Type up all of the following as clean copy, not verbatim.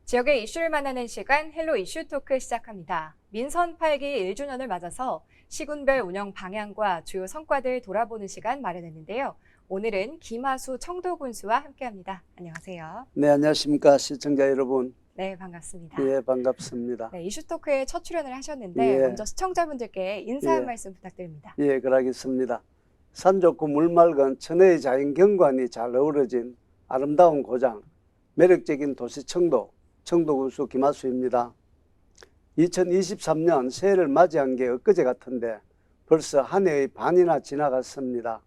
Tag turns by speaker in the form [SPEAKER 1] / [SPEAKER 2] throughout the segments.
[SPEAKER 1] 지역의 이슈를 만나는 시간 헬로 이슈 토크 시작합니다. 민선 8기 1주년을 맞아서 시군별 운영 방향과 주요 성과들 돌아보는 시간 마련했는데요. 오늘은 김하수 청도군수와 함께합니다. 안녕하세요.
[SPEAKER 2] 네, 안녕하십니까 시청자 여러분.
[SPEAKER 1] 네, 반갑습니다.
[SPEAKER 2] 예, 반갑습니다.
[SPEAKER 1] 네, 이슈 토크에 첫 출연을 하셨는데
[SPEAKER 2] 예.
[SPEAKER 1] 먼저 시청자분들께 인사 한
[SPEAKER 2] 예.
[SPEAKER 1] 말씀 부탁드립니다.
[SPEAKER 2] 예, 그러겠습니다. 산 좋고 물 맑은 천혜의 자연 경관이 잘 어우러진 아름다운 고장, 매력적인 도시 청도군수 김하수입니다. 2023년 새해를 맞이한 게 엊그제 같은데 벌써 한 해의 반이나 지나갔습니다.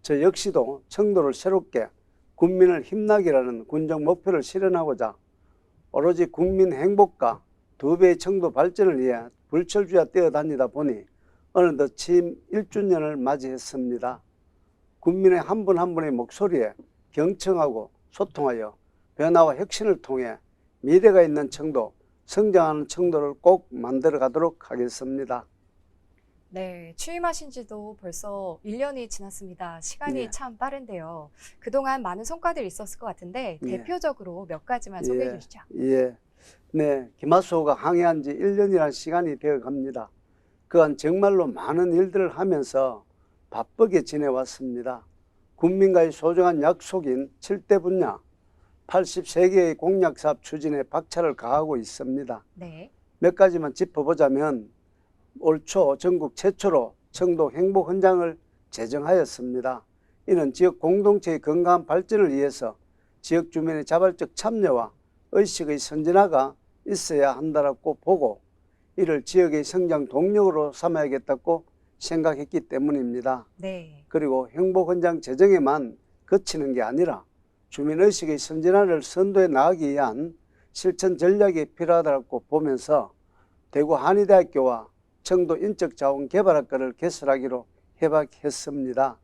[SPEAKER 2] 저 역시도 청도를 새롭게 국민을 힘나게라는 군정 목표를 실현하고자 오로지 국민 행복과 두 배의 청도 발전을 위해 불철주야 뛰어다니다 보니 어느덧 취임 1주년을 맞이했습니다. 국민의 한 분 한 분의 목소리에 경청하고 소통하여 변화와 혁신을 통해 미래가 있는 청도, 성장하는 청도를 꼭 만들어 가도록 하겠습니다.
[SPEAKER 1] 네, 취임하신 지도 벌써 1년이 지났습니다. 시간이
[SPEAKER 2] 예.
[SPEAKER 1] 참 빠른데요. 그동안 많은 성과들이 있었을 것 같은데
[SPEAKER 2] 예.
[SPEAKER 1] 대표적으로 몇 가지만 소개해 주시죠.
[SPEAKER 2] 예. 네, 김하수호가 항해한 지 1년이라는 시간이 되어 갑니다. 그간 정말로 많은 일들을 하면서 바쁘게 지내왔습니다. 국민과의 소중한 약속인 7대 분야, 83개의 공약사업 추진에 박차를 가하고 있습니다.
[SPEAKER 1] 네.
[SPEAKER 2] 몇 가지만 짚어보자면 올 초 전국 최초로 청도 행복헌장을 제정하였습니다. 이는 지역 공동체의 건강한 발전을 위해서 지역 주민의 자발적 참여와 의식의 선진화가 있어야 한다고 보고 이를 지역의 성장 동력으로 삼아야겠다고 생각했기 때문입니다.
[SPEAKER 1] 네.
[SPEAKER 2] 그리고 행복헌장 제정에만 그치는 게 아니라 주민의식의 선진화를 선도해 나가기 위한 실천 전략이 필요하다고 보면서 대구 한의대학교와 청도 인적자원개발학과를 개설하기로 협약했습니다.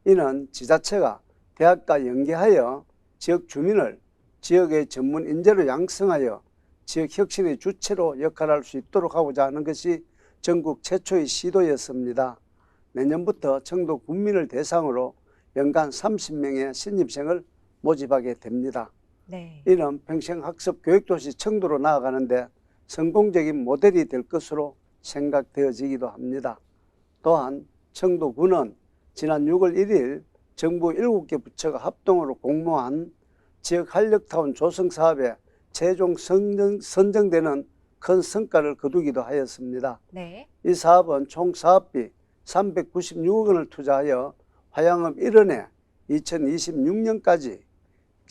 [SPEAKER 2] 이는 지자체가 대학과 연계하여 지역 주민을 지역의 전문 인재로 양성하여 지역 혁신의 주체로 역할할 수 있도록 하고자 하는 것이 전국 최초의 시도였습니다. 내년부터 청도 군민을 대상으로 연간 30명의 신입생을 모집하게 됩니다.
[SPEAKER 1] 네.
[SPEAKER 2] 이는 평생학습 교육도시 청도로 나아가는데 성공적인 모델이 될 것으로 생각되어지기도 합니다. 또한 청도군은 지난 6월 1일 정부 7개 부처가 합동으로 공모한 지역 활력타운 조성 사업에 최종 선정되는 큰 성과를 거두기도 하였습니다.
[SPEAKER 1] 네.
[SPEAKER 2] 이 사업은 총 사업비 396억 원을 투자하여 화양읍 1원에 2026년까지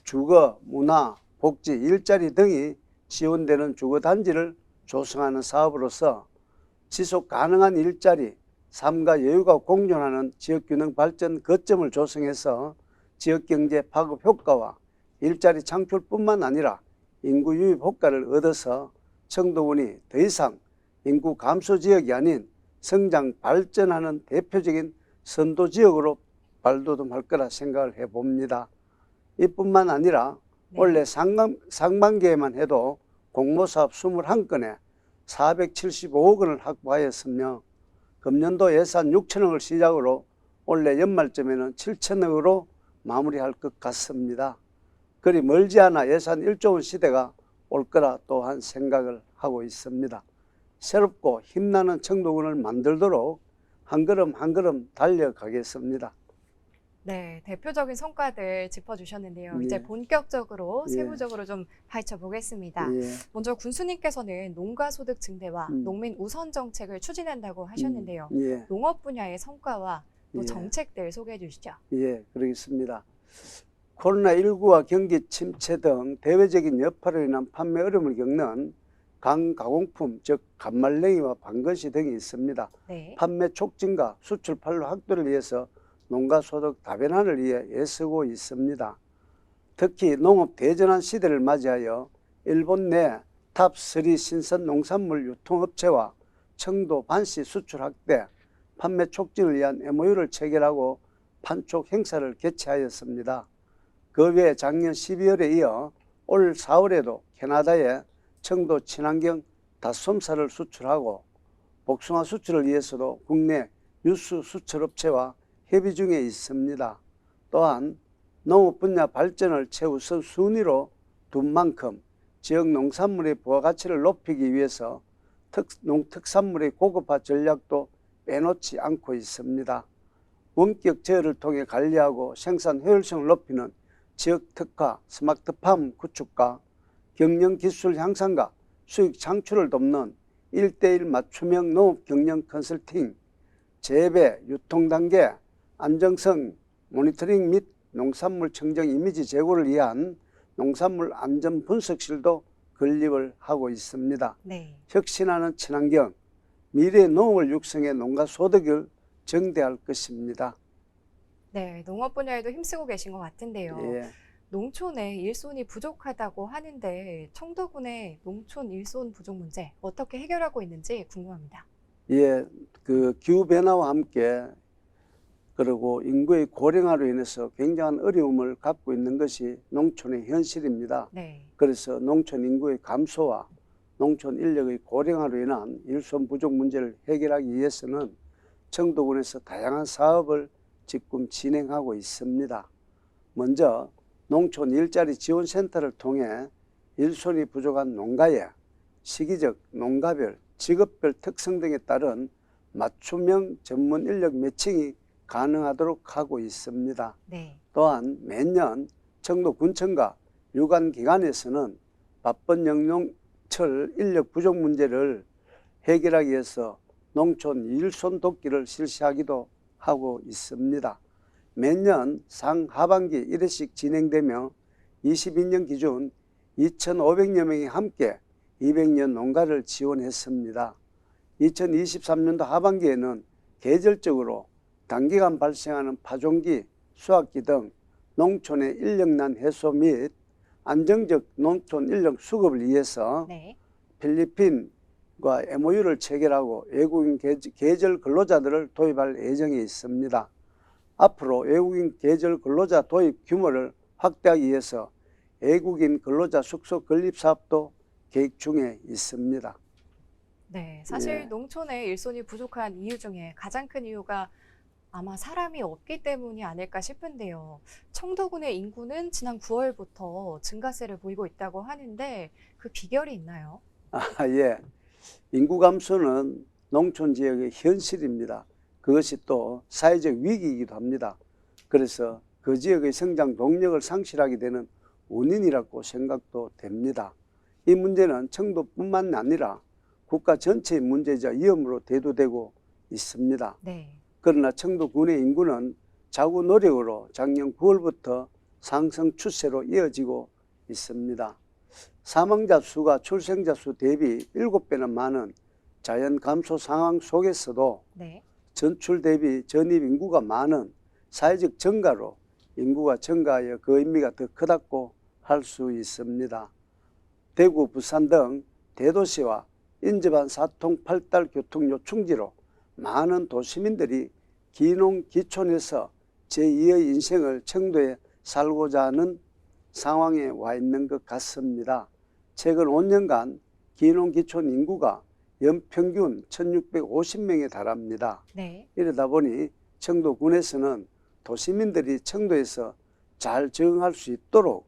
[SPEAKER 2] 주거, 문화, 복지, 일자리 등이 지원되는 주거단지를 조성하는 사업으로서 지속 가능한 일자리, 삶과 여유가 공존하는 지역균형 발전 거점을 조성해서 지역경제 파급 효과와 일자리 창출뿐만 아니라 인구 유입 효과를 얻어서 청도군이 더 이상 인구 감소 지역이 아닌 성장 발전하는 대표적인 선도지역으로 발돋움할 거라 생각을 해봅니다. 이뿐만 아니라
[SPEAKER 1] 네.
[SPEAKER 2] 올해 상반기에만 해도 공모사업 21건에 475억 원을 확보하였으며 금년도 예산 6천억을 시작으로 올해 연말쯤에는 7천억으로 마무리할 것 같습니다. 그리 멀지 않아 예산 1조 원 시대가 올 거라 또한 생각을 하고 있습니다. 새롭고 힘나는 청도군을 만들도록 한 걸음 한 걸음 달려가겠습니다.
[SPEAKER 1] 네, 대표적인 성과들 짚어주셨는데요.
[SPEAKER 2] 예.
[SPEAKER 1] 이제 본격적으로
[SPEAKER 2] 예.
[SPEAKER 1] 세부적으로 좀 파헤쳐 보겠습니다.
[SPEAKER 2] 예.
[SPEAKER 1] 먼저 군수님께서는 농가소득 증대와
[SPEAKER 2] 음.
[SPEAKER 1] 농민 우선 정책을 추진한다고 하셨는데요.
[SPEAKER 2] 예.
[SPEAKER 1] 농업 분야의 성과와 또
[SPEAKER 2] 예.
[SPEAKER 1] 정책들 소개해 주시죠.
[SPEAKER 2] 예, 그러겠습니다. 코로나19와 경기 침체 등 대외적인 여파로 인한 판매 어려움을 겪는 강가공품, 즉 간말랭이와 방건시 등이 있습니다.
[SPEAKER 1] 네.
[SPEAKER 2] 판매 촉진과 수출 판로 확대를 위해서 농가소득 다변화를 위해 애쓰고 있습니다. 특히 농업 대전환 시대를 맞이하여 일본 내 탑3 신선 농산물 유통업체와 청도 반시 수출 확대, 판매 촉진을 위한 MOU를 체결하고 판촉 행사를 개최하였습니다. 그 외에 작년 12월에 이어 올 4월에도 캐나다에 청도 친환경 닷솜쌀을 수출하고 복숭아 수출을 위해서도 국내 유수 수출업체와 협의 중에 있습니다. 또한 농업 분야 발전을 최우선 순위로 둔 만큼 지역 농산물의 부가가치를 높이기 위해서 농특산물의 고급화 전략도 빼놓지 않고 있습니다. 원격 제어를 통해 관리하고 생산 효율성을 높이는 지역 특화 스마트팜 구축과 경영 기술 향상과 수익 창출을 돕는 1:1 맞춤형 농업 경영 컨설팅, 재배, 유통 단계, 안정성 모니터링 및 농산물 청정 이미지 제고를 위한 농산물 안전 분석실도 건립을 하고 있습니다.
[SPEAKER 1] 네.
[SPEAKER 2] 혁신하는 친환경, 미래 농업을 육성해 농가 소득을 증대할 것입니다.
[SPEAKER 1] 네, 농업 분야에도 힘쓰고 계신 것 같은데요.
[SPEAKER 2] 예.
[SPEAKER 1] 농촌에 일손이 부족하다고 하는데 청도군의 농촌 일손 부족 문제 어떻게 해결하고 있는지 궁금합니다.
[SPEAKER 2] 예, 그 기후 변화와 함께 그리고 인구의 고령화로 인해서 굉장한 어려움을 갖고 있는 것이 농촌의 현실입니다.
[SPEAKER 1] 네.
[SPEAKER 2] 그래서 농촌 인구의 감소와 농촌 인력의 고령화로 인한 일손 부족 문제를 해결하기 위해서는 청도군에서 다양한 사업을 지금 진행하고 있습니다. 먼저 농촌 일자리 지원센터를 통해 일손이 부족한 농가에 시기적, 농가별, 직업별 특성 등에 따른 맞춤형 전문 인력 매칭이 가능하도록 하고 있습니다.
[SPEAKER 1] 네.
[SPEAKER 2] 또한 매년 청도군청과 유관기관에서는 바쁜 영농철 인력 부족 문제를 해결하기 위해서 농촌 일손 돕기를 실시하기도 하고 있습니다. 매년 상하반기 1회씩 진행되며 22년 기준 2,500여 명이 함께 200년 농가를 지원했습니다. 2023년도 하반기에는 계절적으로 단기간 발생하는 파종기, 수확기 등 농촌의 인력난 해소 및 안정적 농촌 인력 수급을 위해서
[SPEAKER 1] 네.
[SPEAKER 2] 필리핀과 MOU를 체결하고 외국인 계절 근로자들을 도입할 예정에 있습니다. 앞으로 외국인 계절 근로자 도입 규모를 확대하기 위해서 외국인 근로자 숙소 건립 사업도 계획 중에 있습니다.
[SPEAKER 1] 네, 사실
[SPEAKER 2] 예.
[SPEAKER 1] 농촌에 일손이 부족한 이유 중에 가장 큰 이유가 아마 사람이 없기 때문이 아닐까 싶은데요. 청도군의 인구는 지난 9월부터 증가세를 보이고 있다고 하는데 그 비결이 있나요?
[SPEAKER 2] 예. 인구 감소는 농촌 지역의 현실입니다. 그것이 또 사회적 위기이기도 합니다. 그래서 그 지역의 성장 동력을 상실하게 되는 원인이라고 생각도 됩니다. 이 문제는 청도뿐만 아니라 국가 전체의 문제이자 위험으로 대두되고 있습니다.
[SPEAKER 1] 네.
[SPEAKER 2] 그러나 청도군의 인구는 자구 노력으로 작년 9월부터 상승 추세로 이어지고 있습니다. 사망자 수가 출생자 수 대비 7배나 많은 자연 감소 상황 속에서도
[SPEAKER 1] 네.
[SPEAKER 2] 전출 대비 전입 인구가 많은 사회적 증가로 인구가 증가하여 그 의미가 더 크다고 할 수 있습니다. 대구, 부산 등 대도시와 인접한 사통 팔달 교통 요충지로 많은 도시민들이 기농 기촌에서 제2의 인생을 청도에 살고자 하는 상황에 와 있는 것 같습니다. 최근 5년간 기농 기촌 인구가 연평균 1,650명에 달합니다.
[SPEAKER 1] 네.
[SPEAKER 2] 이러다 보니 청도군에서는 도시민들이 청도에서 잘 적응할 수 있도록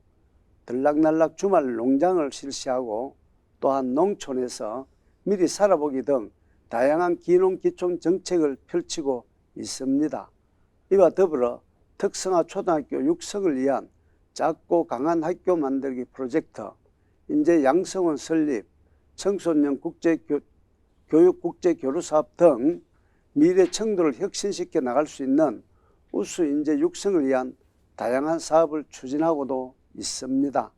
[SPEAKER 2] 들락날락 주말 농장을 실시하고 또한 농촌에서 미리 살아보기 등 다양한 기농 기촌 정책을 펼치고 있습니다. 이와 더불어 특성화 초등학교 육성을 위한 작고 강한 학교 만들기 프로젝트, 인재 양성원 설립, 청소년 교육 국제 교류 사업 등 미래 청도를 혁신시켜 나갈 수 있는 우수 인재 육성을 위한 다양한 사업을 추진하고도 있습니다.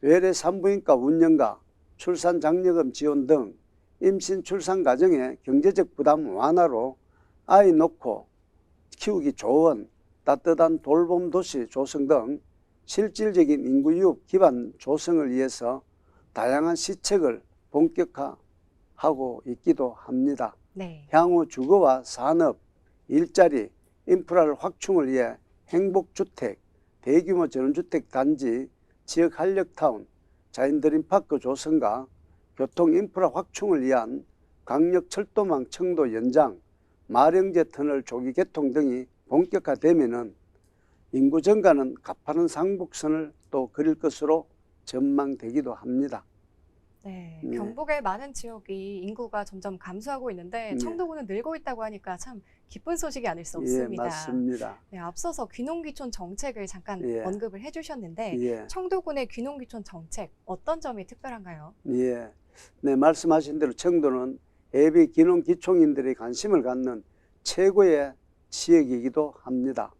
[SPEAKER 2] 외래 산부인과 운영과 출산 장려금 지원 등 임신 출산 가정의 경제적 부담 완화로 아이 놓고 키우기 좋은 따뜻한 돌봄 도시 조성 등 실질적인 인구 유입 기반 조성을 위해서 다양한 시책을 본격화하고 있기도 합니다.
[SPEAKER 1] 네.
[SPEAKER 2] 향후 주거와 산업, 일자리, 인프라를 확충을 위해 행복주택, 대규모 전원주택 단지, 지역 한력타운, 자연드림파크 조성과 교통인프라 확충을 위한 강력철도망 청도 연장, 마령제 터널 조기 개통 등이 본격화되면은 인구 증가는 가파른 상복선을 또 그릴 것으로 전망되기도 합니다.
[SPEAKER 1] 네,
[SPEAKER 2] 네.
[SPEAKER 1] 경북의 많은 지역이 인구가 점점 감소하고 있는데
[SPEAKER 2] 네.
[SPEAKER 1] 청도군은 늘고 있다고 하니까 참 기쁜 소식이 아닐 수
[SPEAKER 2] 예,
[SPEAKER 1] 없습니다.
[SPEAKER 2] 맞습니다.
[SPEAKER 1] 네, 앞서서 귀농귀촌 정책을 잠깐
[SPEAKER 2] 예.
[SPEAKER 1] 언급을 해주셨는데
[SPEAKER 2] 예,
[SPEAKER 1] 청도군의 귀농귀촌 정책 어떤 점이 특별한가요?
[SPEAKER 2] 예. 네, 말씀하신 대로 청도는 예비 귀농 귀촌인들의 관심을 갖는 최고의 지역이기도 합니다.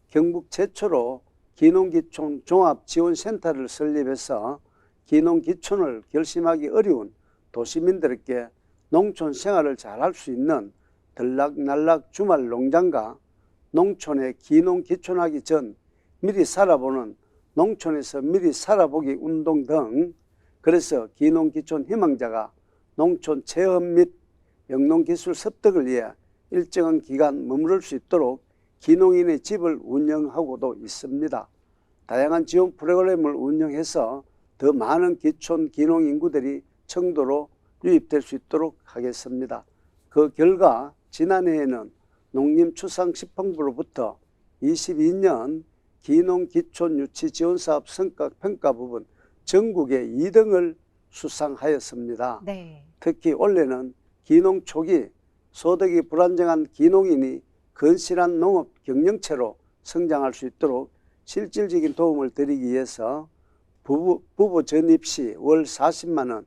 [SPEAKER 2] 경북 최초로 귀농귀촌 종합지원센터를 설립해서 귀농귀촌을 결심하기 어려운 도시민들에게 농촌 생활을 잘할 수 있는 들락날락 주말 농장과 농촌에 귀농귀촌하기 전 미리 살아보는 농촌에서 미리 살아보기 운동 등, 그래서 귀농귀촌 희망자가 농촌 체험 및 영농기술 습득을 위해 일정한 기간 머무를 수 있도록 귀농인의 집을 운영하고도 있습니다. 다양한 지원 프로그램을 운영해서 더 많은 귀촌 귀농 인구들이 청도로 유입될 수 있도록 하겠습니다. 그 결과 지난해에는 농림축산식품부로부터 22년 귀농 귀촌 유치 지원 사업 성과 평가 부분 전국에 2등을 수상하였습니다.
[SPEAKER 1] 네.
[SPEAKER 2] 특히 올해는 귀농 초기 소득이 불안정한 귀농인이 건실한 농업 경영체로 성장할 수 있도록 실질적인 도움을 드리기 위해서 부부 전입 시 월 40만 원,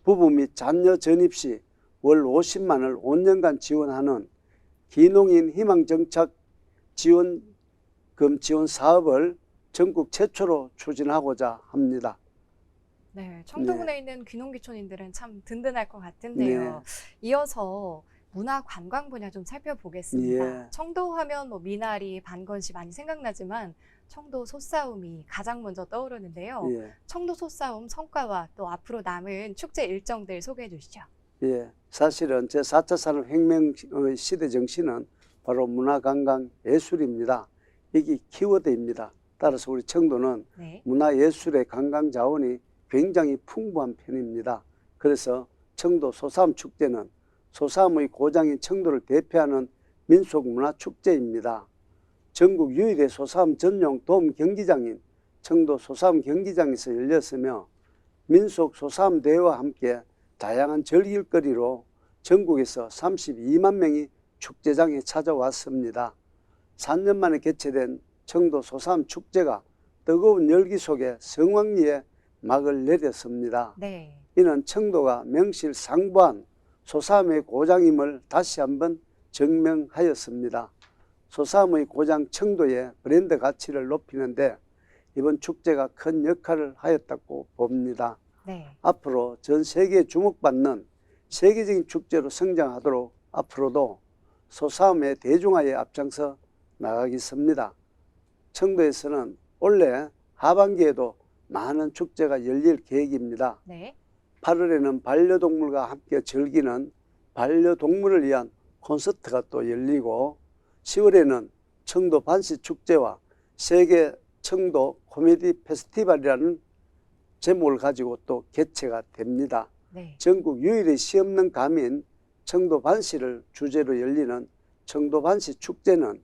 [SPEAKER 2] 부부 및 자녀 전입 시 월 50만 원을 5년간 지원하는 귀농인 희망정착 지원금 지원 사업을 전국 최초로 추진하고자 합니다.
[SPEAKER 1] 네, 청도군에
[SPEAKER 2] 네.
[SPEAKER 1] 있는 귀농귀촌인들은 참 든든할 것 같은데요. 이어서 문화 관광 분야 좀 살펴보겠습니다.
[SPEAKER 2] 예.
[SPEAKER 1] 청도 하면 뭐 미나리, 반건시 많이 생각나지만 청도 소싸움이 가장 먼저 떠오르는데요.
[SPEAKER 2] 예.
[SPEAKER 1] 청도 소싸움 성과와 또 앞으로 남은 축제 일정들 소개해 주시죠.
[SPEAKER 2] 예, 사실은 제4차 산업혁명의 시대 정신은 바로 문화관광 예술입니다. 이게 키워드입니다. 따라서 우리 청도는
[SPEAKER 1] 네.
[SPEAKER 2] 문화예술의 관광 자원이 굉장히 풍부한 편입니다. 그래서 청도 소싸움 축제는 소싸움의 고장인 청도를 대표하는 민속문화축제입니다. 전국 유일의 소싸움 전용 돔 경기장인 청도 소싸움 경기장에서 열렸으며 민속 소싸움 대회와 함께 다양한 즐길거리로 전국에서 32만 명이 축제장에 찾아왔습니다. 3년 만에 개최된 청도 소싸움 축제가 뜨거운 열기 속에 성황리에 막을 내렸습니다.
[SPEAKER 1] 네.
[SPEAKER 2] 이는 청도가 명실상부한 소싸움의 고장임을 다시 한번 증명하였습니다. 소싸움의 고장 청도의 브랜드 가치를 높이는데 이번 축제가 큰 역할을 하였다고 봅니다.
[SPEAKER 1] 네.
[SPEAKER 2] 앞으로 전 세계에 주목받는 세계적인 축제로 성장하도록 앞으로도 소싸움의 대중화에 앞장서 나가겠습니다. 청도에서는 올해 하반기에도 많은 축제가 열릴 계획입니다.
[SPEAKER 1] 네.
[SPEAKER 2] 8월에는 반려동물과 함께 즐기는 반려동물을 위한 콘서트가 또 열리고 10월에는 청도 반시 축제와 세계 청도 코미디 페스티벌이라는 제목을 가지고 또 개최가 됩니다.
[SPEAKER 1] 네.
[SPEAKER 2] 전국 유일의 시없는 감인 청도 반시를 주제로 열리는 청도 반시 축제는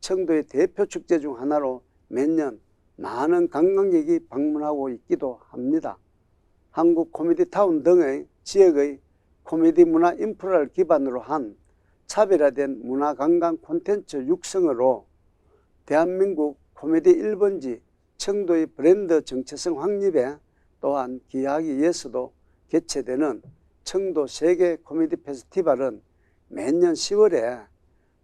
[SPEAKER 2] 청도의 대표 축제 중 하나로 매년 많은 관광객이 방문하고 있기도 합니다. 한국 코미디타운 등의 지역의 코미디 문화 인프라를 기반으로 한 차별화된 문화관광 콘텐츠 육성으로 대한민국 코미디 1번지 청도의 브랜드 정체성 확립에 또한 기여하기 위해서도 개최되는 청도 세계 코미디 페스티벌은 매년 10월에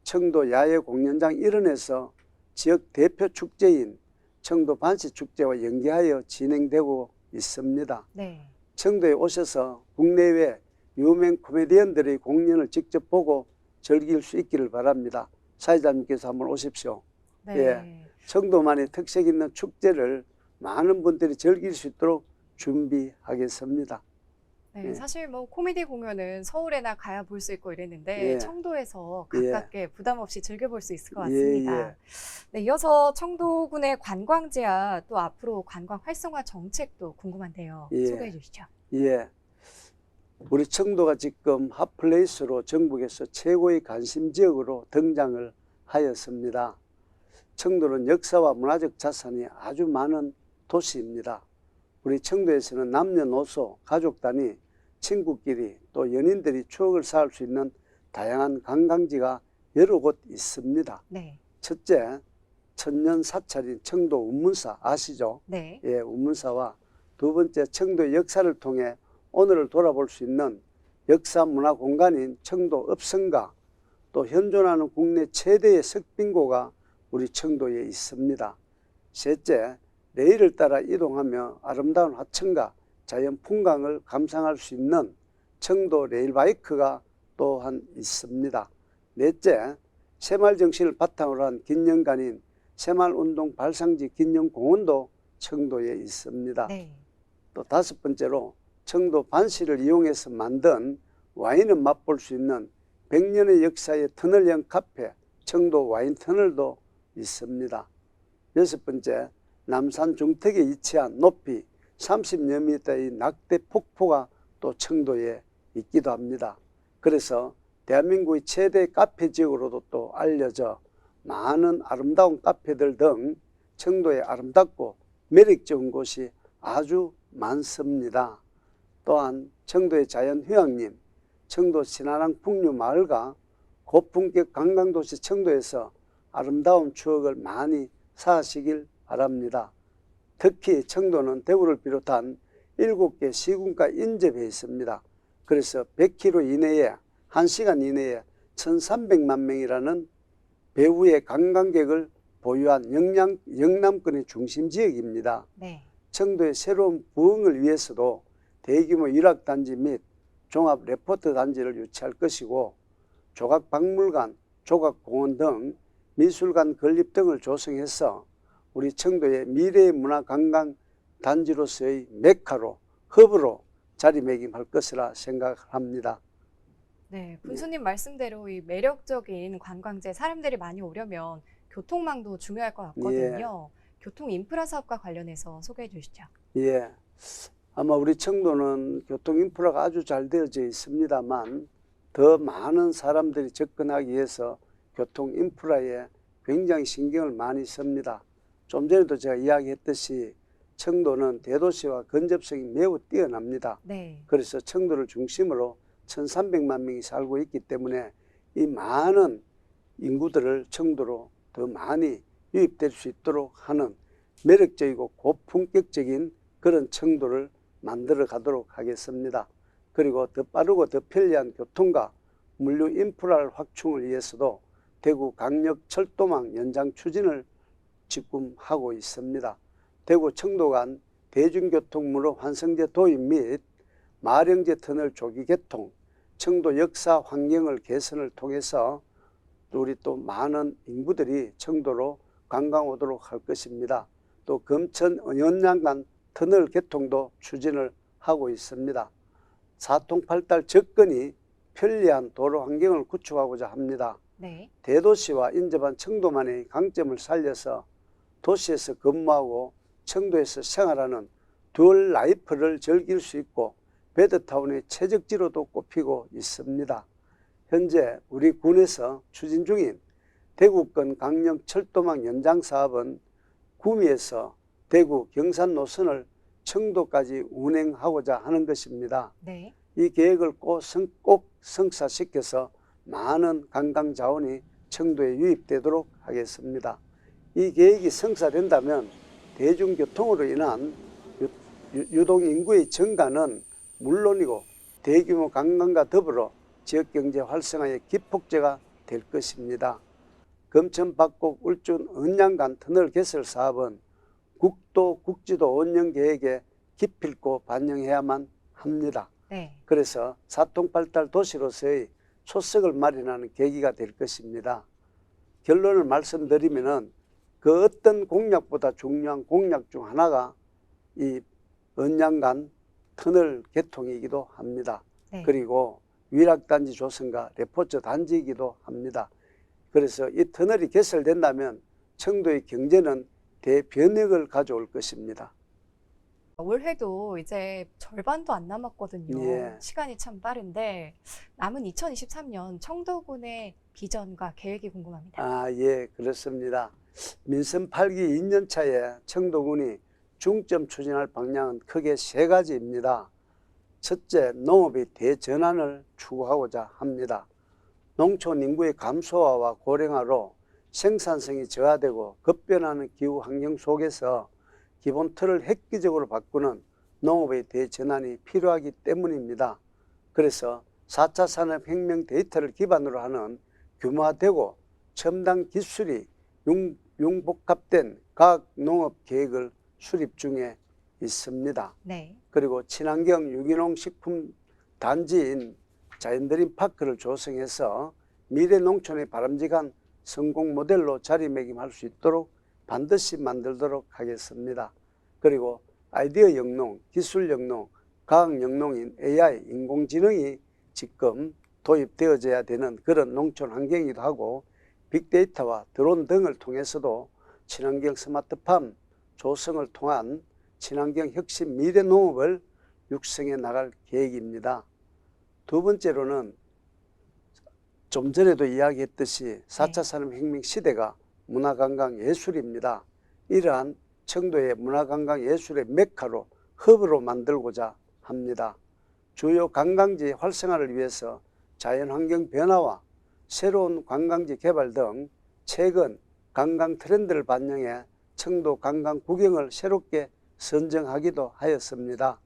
[SPEAKER 2] 청도 야외 공연장 일원에서 지역 대표 축제인 청도 반시 축제와 연계하여 진행되고 있습니다.
[SPEAKER 1] 네.
[SPEAKER 2] 청도에 오셔서 국내외 유명 코미디언들의 공연을 직접 보고 즐길 수 있기를 바랍니다. 사회자님께서 한번 오십시오.
[SPEAKER 1] 네.
[SPEAKER 2] 예. 청도만의 특색 있는 축제를 많은 분들이 즐길 수 있도록 준비하겠습니다.
[SPEAKER 1] 네,
[SPEAKER 2] 예.
[SPEAKER 1] 사실 뭐 코미디 공연은 서울에나 가야 볼 수 있고 이랬는데
[SPEAKER 2] 예.
[SPEAKER 1] 청도에서
[SPEAKER 2] 예.
[SPEAKER 1] 가깝게 부담 없이 즐겨볼 수 있을 것
[SPEAKER 2] 예,
[SPEAKER 1] 같습니다.
[SPEAKER 2] 예.
[SPEAKER 1] 네, 이어서 청도군의 관광지와 또 앞으로 관광 활성화 정책도 궁금한데요.
[SPEAKER 2] 예.
[SPEAKER 1] 소개해 주시죠.
[SPEAKER 2] 예. 우리 청도가 지금 핫플레이스로 전국에서 최고의 관심 지역으로 등장을 하였습니다. 청도는 역사와 문화적 자산이 아주 많은 도시입니다. 우리 청도에서는 남녀노소, 가족 단위, 친구끼리 또 연인들이 추억을 쌓을 수 있는 다양한 관광지가 여러 곳 있습니다.
[SPEAKER 1] 네.
[SPEAKER 2] 첫째, 천년 사찰인 청도 운문사 아시죠?
[SPEAKER 1] 네.
[SPEAKER 2] 예, 운문사와 두 번째, 청도의 역사를 통해 오늘을 돌아볼 수 있는 역사 문화 공간인 청도 읍성가, 또 현존하는 국내 최대의 석빙고가 우리 청도에 있습니다. 셋째, 레일을 따라 이동하며 아름다운 하천과 자연 풍광을 감상할 수 있는 청도 레일바이크가 또한 있습니다. 넷째, 새마을 정신을 바탕으로 한 긴영간인 새마을운동 발상지 긴영공원도 청도에 있습니다.
[SPEAKER 1] 네.
[SPEAKER 2] 또 다섯 번째로 청도 반시를 이용해서 만든 와인을 맛볼 수 있는 100년의 역사의 터널형 카페 청도 와인 터널도 있습니다. 여섯 번째, 남산 중턱에 위치한 높이 30여 미터의 낙대 폭포가 또 청도에 있기도 합니다. 그래서 대한민국의 최대 카페 지역으로도 또 알려져 많은 아름다운 카페들 등 청도의 아름답고 매력적인 곳이 아주 많습니다. 또한 청도의 자연휴양림, 청도 신안항 풍류마을과 고품격 관광도시 청도에서 아름다운 추억을 많이 쌓으시길 바랍니다. 특히 청도는 대구를 비롯한 7개 시군과 인접해 있습니다. 그래서 100km 이내에 1시간 이내에 1300만 명이라는 배후의 관광객을 보유한 영남권의 중심 지역입니다.
[SPEAKER 1] 네.
[SPEAKER 2] 청도의 새로운 부흥을 위해서도 대규모 일학단지 및 종합 레포트 단지를 유치할 것이고 조각박물관, 조각공원 등 미술관 건립 등을 조성해서 우리 청도의 미래의 문화관광 단지로서의 메카로, 허브로 자리매김할 것이라 생각합니다.
[SPEAKER 1] 네, 군수님 말씀대로 이 매력적인 관광지에 사람들이 많이 오려면 교통망도 중요할 것 같거든요. 교통 인프라 사업과 관련해서 소개해 주시죠.
[SPEAKER 2] 예, 아마 우리 청도는 교통 인프라가 아주 잘 되어져 있습니다만 더 많은 사람들이 접근하기 위해서 교통 인프라에 굉장히 신경을 많이 씁니다. 좀 전에도 제가 이야기했듯이 청도는 대도시와 근접성이 매우 뛰어납니다.
[SPEAKER 1] 네.
[SPEAKER 2] 그래서 청도를 중심으로 1300만 명이 살고 있기 때문에 이 많은 인구들을 청도로 더 많이 유입될 수 있도록 하는 매력적이고 고품격적인 그런 청도를 만들어 가도록 하겠습니다. 그리고 더 빠르고 더 편리한 교통과 물류 인프라를 확충을 위해서도 대구 강력철도망 연장 추진을 지금 하고 있습니다. 대구 청도 간 대중교통무료 환승제 도입 및 마령제 터널 조기 개통, 청도 역사 환경을 개선을 통해서 우리 또 많은 인구들이 청도로 관광 오도록 할 것입니다. 또 금천 연양 간 터널 개통도 추진을 하고 있습니다. 사통팔달 접근이 편리한 도로 환경을 구축하고자 합니다.
[SPEAKER 1] 네.
[SPEAKER 2] 대도시와 인접한 청도만의 강점을 살려서 도시에서 근무하고 청도에서 생활하는 듀얼 라이프를 즐길 수 있고 베드타운의 최적지로도 꼽히고 있습니다. 현재 우리 군에서 추진 중인 대구권 강력철도망 연장 사업은 구미에서 대구 경산 노선을 청도까지 운행하고자 하는 것입니다.
[SPEAKER 1] 네.
[SPEAKER 2] 이 계획을 꼭 성사시켜서 많은 관광 자원이 청도에 유입되도록 하겠습니다. 이 계획이 성사된다면 대중교통으로 인한 유동인구의 증가는 물론이고 대규모 관광과 더불어 지역경제 활성화의 기폭제가 될 것입니다. 금천 박곡 울준 은양간 터널 개설 사업은 국도 국지도 운영 계획에 기필코 반영해야만 합니다.
[SPEAKER 1] 네.
[SPEAKER 2] 그래서 사통팔달 도시로서의 초석을 마련하는 계기가 될 것입니다. 결론을 말씀드리면은 그 어떤 공약보다 중요한 공약 중 하나가 이 은양간 터널 개통이기도 합니다.
[SPEAKER 1] 네.
[SPEAKER 2] 그리고 위락단지 조성과 레포츠 단지이기도 합니다. 그래서 이 터널이 개설된다면 청도의 경제는 대변혁을 가져올 것입니다.
[SPEAKER 1] 올해도 이제 절반도 안 남았거든요.
[SPEAKER 2] 예.
[SPEAKER 1] 시간이 참 빠른데 남은 2023년 청도군의 비전과 계획이 궁금합니다.
[SPEAKER 2] 예, 그렇습니다. 민선 8기 2년 차에 청도군이 중점 추진할 방향은 크게 세 가지입니다. 첫째, 농업의 대전환을 추구하고자 합니다. 농촌 인구의 감소화와 고령화로 생산성이 저하되고 급변하는 기후 환경 속에서 기본 틀을 획기적으로 바꾸는 농업의 대전환이 필요하기 때문입니다. 그래서 4차 산업혁명 데이터를 기반으로 하는 규모화되고 첨단 기술이 융복합된 과학 농업 계획을 수립 중에 있습니다.
[SPEAKER 1] 네.
[SPEAKER 2] 그리고 친환경 유기농 식품 단지인 자연드림 파크를 조성해서 미래 농촌의 바람직한 성공 모델로 자리매김할 수 있도록 반드시 만들도록 하겠습니다. 그리고 아이디어 영농, 기술 영농, 과학 영농인 AI, 인공지능이 지금 도입되어져야 되는 그런 농촌 환경이기도 하고 빅데이터와 드론 등을 통해서도 친환경 스마트팜 조성을 통한 친환경 혁신 미래 농업을 육성해 나갈 계획입니다. 두 번째로는 좀 전에도 이야기했듯이 4차 산업혁명 시대가 문화관광예술입니다. 이러한 청도의 문화관광예술의 메카로 허브로 만들고자 합니다. 주요 관광지 활성화를 위해서 자연환경 변화와 새로운 관광지 개발 등 최근 관광 트렌드를 반영해 청도 관광 구경을 새롭게 선정하기도 하였습니다.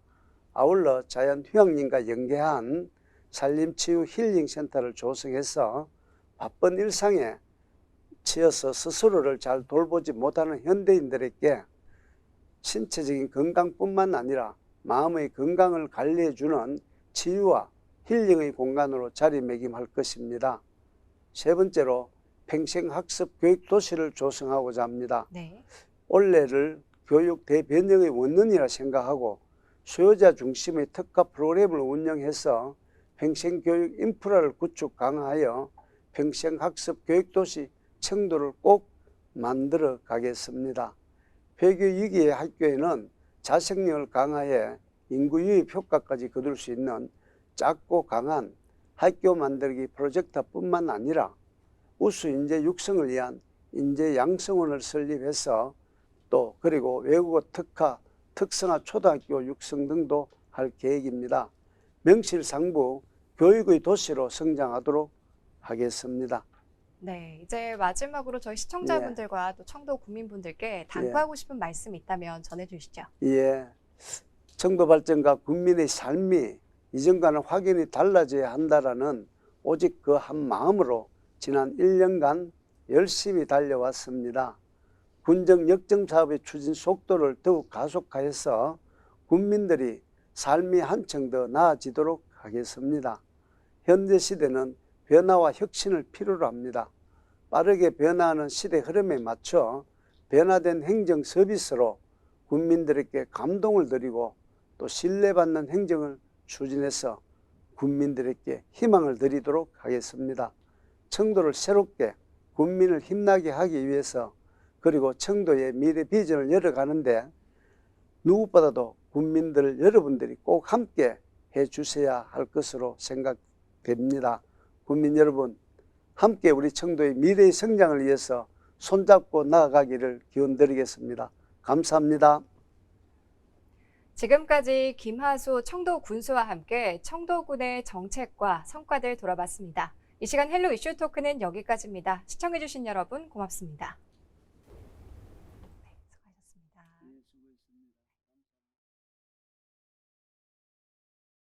[SPEAKER 2] 아울러 자연휴양림과 연계한 산림치유 힐링센터를 조성해서 바쁜 일상에 치여서 스스로를 잘 돌보지 못하는 현대인들에게 신체적인 건강뿐만 아니라 마음의 건강을 관리해주는 치유와 힐링의 공간으로 자리매김할 것입니다. 세 번째로 평생학습 교육도시를 조성하고자 합니다.
[SPEAKER 1] 네.
[SPEAKER 2] 올해를 교육 대변형의 원론이라 생각하고 수요자 중심의 특화 프로그램을 운영해서 평생교육 인프라를 구축 강화하여 평생학습 교육도시 청도를 꼭 만들어 가겠습니다. 폐교 위기의 학교에는 자생력을 강화해 인구 유입 효과까지 거둘 수 있는 작고 강한 학교 만들기 프로젝트뿐만 아니라 우수 인재 육성을 위한 인재 양성원을 설립해서 또 그리고 외국어 특화, 특성화 초등학교 육성 등도 할 계획입니다. 명실상부 교육의 도시로 성장하도록 하겠습니다.
[SPEAKER 1] 네, 이제 마지막으로 저희 시청자분들과 또 청도 구민분들께 당부하고 싶은 말씀 있다면 전해주시죠.
[SPEAKER 2] 예, 청도 발전과 국민의 삶이 이전과는 확연히 달라져야 한다라는 오직 그 한 마음으로 지난 1년간 열심히 달려왔습니다. 군정 역정 사업의 추진 속도를 더욱 가속화해서 국민들이 삶이 한층 더 나아지도록 하겠습니다. 현대 시대는 변화와 혁신을 필요로 합니다. 빠르게 변화하는 시대 흐름에 맞춰 변화된 행정 서비스로 국민들에게 감동을 드리고 또 신뢰받는 행정을 추진해서 국민들에게 희망을 드리도록 하겠습니다. 청도를 새롭게 국민을 힘나게 하기 위해서 그리고 청도의 미래 비전을 열어가는데 누구보다도 국민들 여러분들이 꼭 함께 해주셔야 할 것으로 생각됩니다. 국민 여러분, 함께 우리 청도의 미래의 성장을 위해서 손잡고 나아가기를 기원드리겠습니다. 감사합니다.
[SPEAKER 1] 지금까지 김하수 청도 군수와 함께 청도군의 정책과 성과들 돌아봤습니다. 이 시간 헬로 이슈 토크는 여기까지입니다. 시청해주신 여러분 고맙습니다.